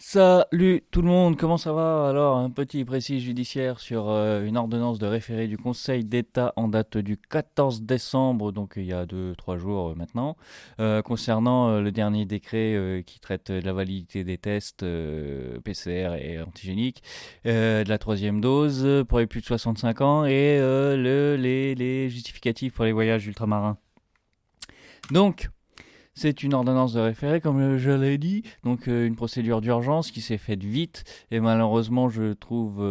Salut tout le monde, comment ça va? Alors, un petit précis judiciaire sur une ordonnance de référé du Conseil d'État en date du 14 décembre, donc il y a 2 3 jours maintenant, concernant le dernier décret qui traite de la validité des tests PCR et antigéniques, de la troisième dose pour les plus de 65 ans et les justificatifs pour les voyages ultramarins. Donc, c'est une ordonnance de référé, comme je l'ai dit, donc une procédure d'urgence qui s'est faite vite et malheureusement je trouve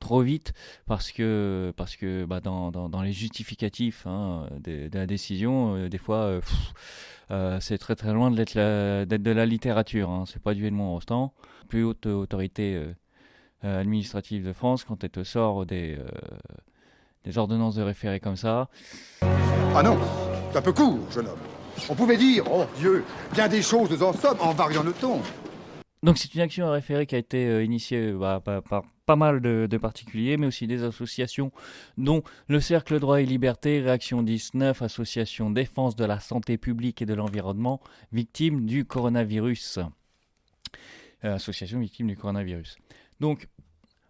trop vite parce que dans les justificatifs de la décision, des fois c'est très très loin d'être de la littérature. C'est pas du Edmond Rostand, plus haute autorité administrative de France quand elle te sort des ordonnances de référé comme ça. Ah non, c'est un peu court, jeune homme. On pouvait dire, oh Dieu, bien des choses en somme en variant le ton. Donc c'est une action à référé qui a été initiée par pas mal de particuliers, mais aussi des associations, dont le Cercle Droit et Liberté, Réaction 19, Association Défense de la Santé publique et de l'Environnement, victimes du coronavirus. Association victime du coronavirus. Donc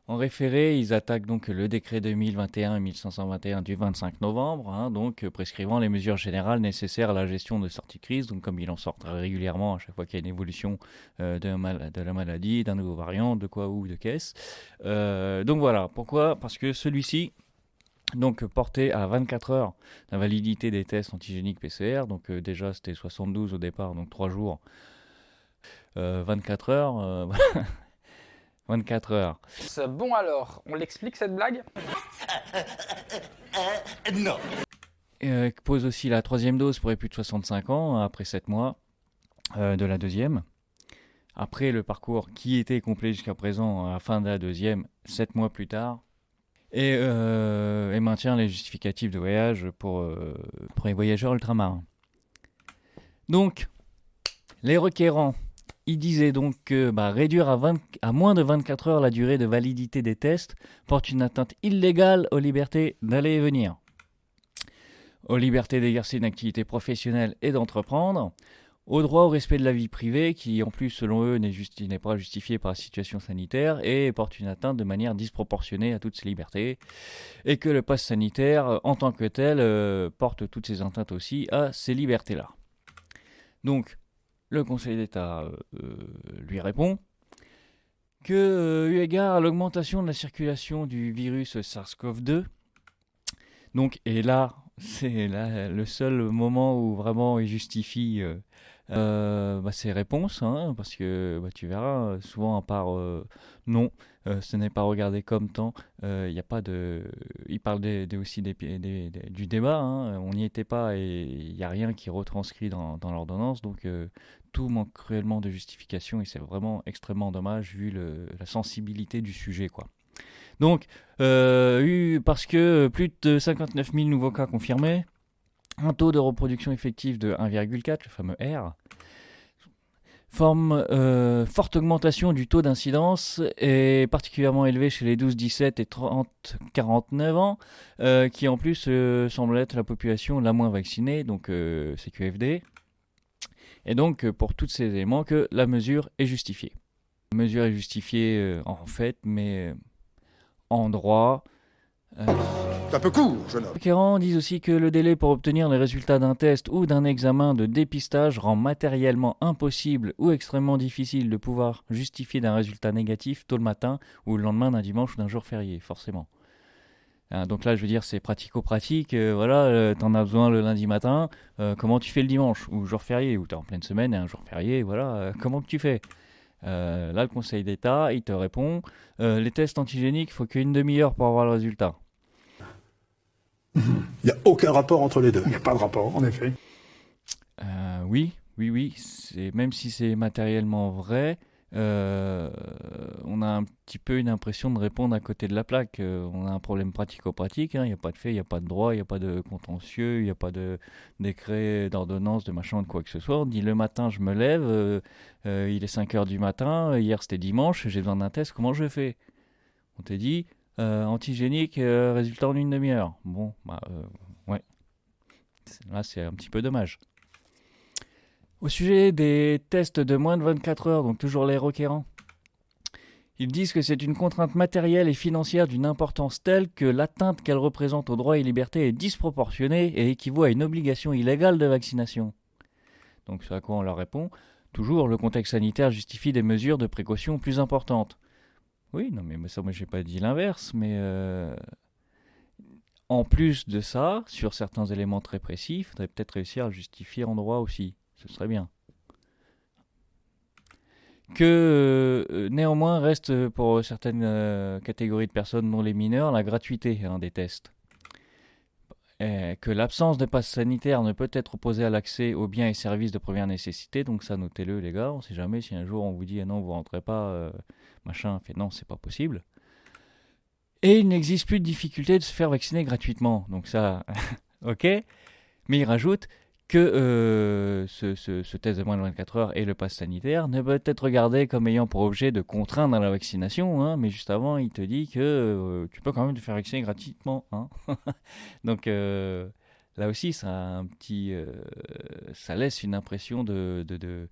en référé, ils attaquent donc le décret 2021-1521 du 25 novembre, donc prescrivant les mesures générales nécessaires à la gestion de sortie de crise, donc comme il en sort très régulièrement à chaque fois qu'il y a une évolution de la maladie, d'un nouveau variant, de quoi ou de qu'est-ce. Donc voilà, pourquoi? Parce que celui-ci donc porté à 24 heures la validité des tests antigéniques PCR, donc déjà c'était 72 au départ, donc 3 jours, 24 heures, 24 heures. Bon alors, on l'explique cette blague? Non. Pose aussi la troisième dose pour les plus de 65 ans, après 7 mois de la deuxième. Après le parcours qui était complet jusqu'à présent, à la fin de la deuxième, 7 mois plus tard. Et maintient les justificatifs de voyage pour les voyageurs ultramarins. Donc, les requérants, ils disaient donc que réduire à moins de 24 heures la durée de validité des tests porte une atteinte illégale aux libertés d'aller et venir, aux libertés d'exercer une activité professionnelle et d'entreprendre, au droit au respect de la vie privée qui en plus selon eux n'est pas justifié par la situation sanitaire et porte une atteinte de manière disproportionnée à toutes ces libertés, et que le pass sanitaire en tant que tel porte toutes ces atteintes aussi à ces libertés-là. Donc le Conseil d'État lui répond que, eu égard à l'augmentation de la circulation du virus SARS-CoV-2, donc, et là, c'est là le seul moment où vraiment il justifie ses réponses, parce que tu verras, souvent à part non, ce n'est pas regardé comme temps, il y a pas de. Il parle aussi du débat, on n'y était pas et il n'y a rien qui est retranscrit dans l'ordonnance, donc tout manque cruellement de justification et c'est vraiment extrêmement dommage vu la sensibilité du sujet, quoi. Donc, parce que plus de 59 000 nouveaux cas confirmés, un taux de reproduction effective de 1,4, le fameux R, forte augmentation du taux d'incidence est particulièrement élevé chez les 12-17 et 30-49 ans, qui en plus semble être la population la moins vaccinée, donc CQFD. Et donc pour tous ces éléments que la mesure est justifiée. La mesure est justifiée en fait, mais en droit. C'est un peu court, jeune homme. Les requérants disent aussi que le délai pour obtenir les résultats d'un test ou d'un examen de dépistage rend matériellement impossible ou extrêmement difficile de pouvoir justifier d'un résultat négatif tôt le matin ou le lendemain d'un dimanche ou d'un jour férié, forcément. Donc là, je veux dire, c'est pratico-pratique. Voilà, t'en as besoin le lundi matin. Comment tu fais le dimanche ou jour férié, ou t'es en pleine semaine et un jour férié. Voilà, comment que tu fais? Là, le Conseil d'État, il te répond les tests antigéniques, il faut qu'une demi-heure pour avoir le résultat. Il n'y a aucun rapport entre les deux. Il n'y a pas de rapport, en effet. Oui. Même si c'est matériellement vrai, on a un petit peu une impression de répondre à côté de la plaque. On a un problème pratico-pratique. Il n'y a pas de fait, il n'y a pas de droit, il n'y a pas de contentieux, il n'y a pas de décret, d'ordonnance, de machin, de quoi que ce soit. On dit le matin, je me lève, il est 5 heures du matin, hier c'était dimanche, j'ai besoin d'un test, comment je fais? On t'a dit antigénique, résultat en une demi-heure. Bon, ouais. Là, c'est un petit peu dommage. Au sujet des tests de moins de 24 heures, donc toujours les requérants, ils disent que c'est une contrainte matérielle et financière d'une importance telle que l'atteinte qu'elle représente aux droits et libertés est disproportionnée et équivaut à une obligation illégale de vaccination. Donc ce à quoi on leur répond, toujours le contexte sanitaire justifie des mesures de précaution plus importantes. Oui, non mais ça, moi j'ai pas dit l'inverse, mais en plus de ça, sur certains éléments très précis, il faudrait peut-être réussir à justifier en droit aussi. Ce serait bien. Que néanmoins reste pour certaines catégories de personnes, dont les mineurs, la gratuité des tests. Et que l'absence de passe sanitaire ne peut être opposée à l'accès aux biens et services de première nécessité, donc ça notez-le les gars, on sait jamais si un jour on vous dit ah non vous rentrez pas, machin, fait non c'est pas possible. Et il n'existe plus de difficulté de se faire vacciner gratuitement, donc ça ok, mais il rajoute que ce test de moins de 24 heures et le pass sanitaire ne peut être regardé comme ayant pour objet de contraindre à la vaccination, mais juste avant, il te dit que tu peux quand même te faire vacciner gratuitement. Donc là aussi, ça laisse une impression de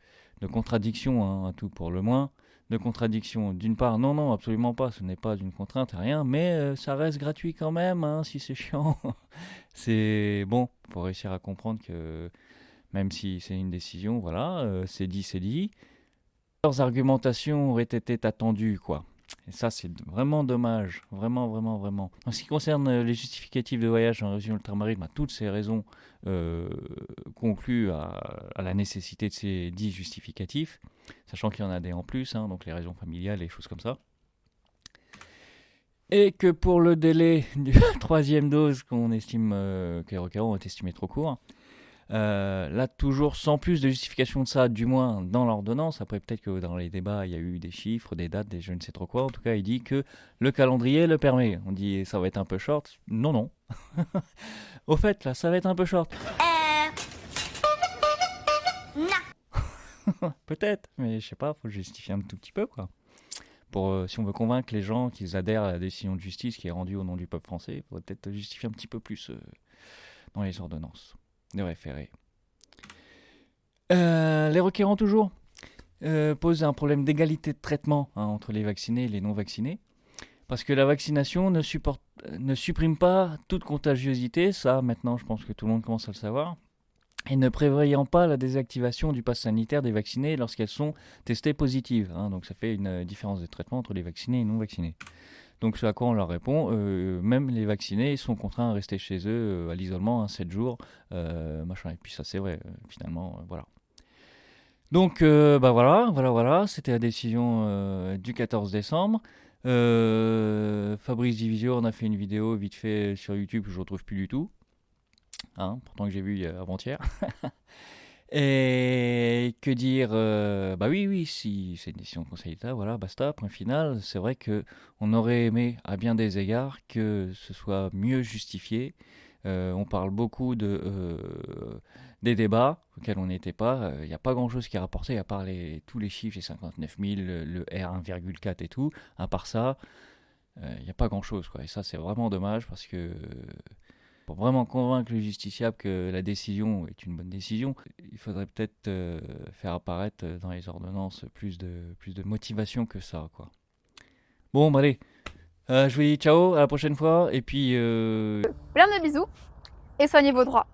contradiction, à tout pour le moins. De contradiction. D'une part, non, absolument pas, ce n'est pas une contrainte, rien, mais ça reste gratuit quand même, si c'est chiant. C'est bon, faut réussir à comprendre que même si c'est une décision, voilà, c'est dit, c'est dit. Leurs argumentations auraient été attendues, quoi. Et ça, c'est vraiment dommage, vraiment, vraiment, vraiment. En ce qui concerne les justificatifs de voyage en région ultramarine, toutes ces raisons concluent à la nécessité de ces dits justificatifs, sachant qu'il y en a des en plus, donc les raisons familiales, les choses comme ça. Et que pour le délai de troisième dose qu'on estime que les requérants ont estimé trop court, là toujours sans plus de justification de ça, du moins dans l'ordonnance. Après peut-être que dans les débats il y a eu des chiffres, des dates, des je ne sais trop quoi. En tout cas il dit que le calendrier le permet. On dit ça va être un peu short. Non. Au fait là ça va être un peu short. Non. Peut-être, mais je sais pas, faut justifier un tout petit peu quoi. Pour, si on veut convaincre les gens qu'ils adhèrent à la décision de justice qui est rendue au nom du peuple français, il faudrait peut-être justifier un petit peu plus dans les ordonnances de référé. Les requérants toujours posent un problème d'égalité de traitement entre les vaccinés et les non vaccinés, parce que la vaccination ne supprime pas toute contagiosité, ça maintenant je pense que tout le monde commence à le savoir, et ne prévoyant pas la désactivation du pass sanitaire des vaccinés lorsqu'elles sont testées positives. Donc ça fait une différence de traitement entre les vaccinés et les non vaccinés. Donc ce à quoi on leur répond, même les vaccinés sont contraints à rester chez eux à l'isolement 7 jours, machin. Et puis ça c'est vrai, finalement, voilà. Donc voilà, c'était la décision du 14 décembre. Fabrice Divisio en a fait une vidéo vite fait sur YouTube que je ne retrouve plus du tout. Pourtant que j'ai vu avant-hier. Et que dire oui, si c'est une décision de Conseil d'État, voilà, basta, point final. C'est vrai qu'on aurait aimé, à bien des égards, que ce soit mieux justifié. On parle beaucoup des débats auxquels on n'était pas. Il n'y a pas grand-chose qui est rapporté, à part tous les chiffres, les 59 000, le R1,4 et tout. À part ça, il n'y a pas grand-chose, quoi. Et ça, c'est vraiment dommage parce que... Pour vraiment convaincre le justiciable que la décision est une bonne décision, il faudrait peut-être faire apparaître dans les ordonnances plus de motivation que ça, quoi. Bon, allez, je vous dis ciao, à la prochaine fois, et puis... Plein de bisous, et soignez vos droits.